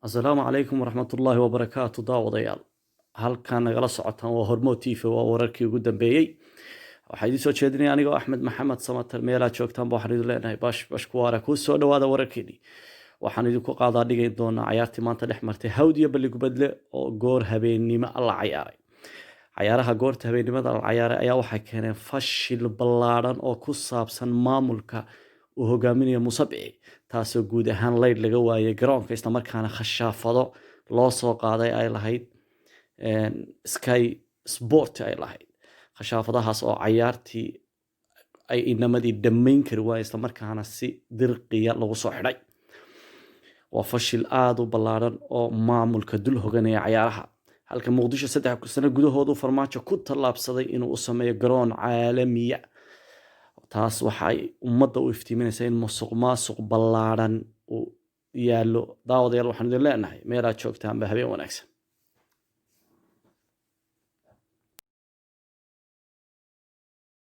Asalaamu calaykum waraxmatullaahi wabarakaatu daawadayaal halkan nagala socotaan waa Hormo TV waa wararkii ugu dambeeyey waxaa idin soo jeedinaya anigoo Axmed Maxamed Samatar meelaha joogtaan baa waxaan idin leenahay bash ku waara ku soo dhawaada wararkeedii waxaan idinku qaadaa dhigay doonaa ciyaartii maanta dhex martay Hawd iyo Balli-Gubadle oo goor habeennimo la ciyaaray ciyaaraha goorta habeennimada la ciyaaray ayaa waxay keeneen fashil ballaaran oo ku saabsan maamulka uu hogaaminayo Muuse Bici taasoo guud ahaan leyd laga waayay garoonka isla markaana khashaafado loo soo qaaday ay lahayd Sky Sport ay lahayd khashaafadahaas oo ciyaartii ay inamadii dhammayn kari waayay isla markaana si dirqiya lagu soo xidhay waa fashil aad u ballaaran oo maamulka dul hoganaya ciyaaraha halka Muqdisho 3 sano gudahoodu farmaajo ku tallaabsaday inuu u sameeyo garoon caalamiya taas waxay ummadda u iftiiminaysaa in musuqmaasuq ballaaran uu yaalo daawadayaal waxaan idin leenahay meelaad joogtaan habeen wanaagsan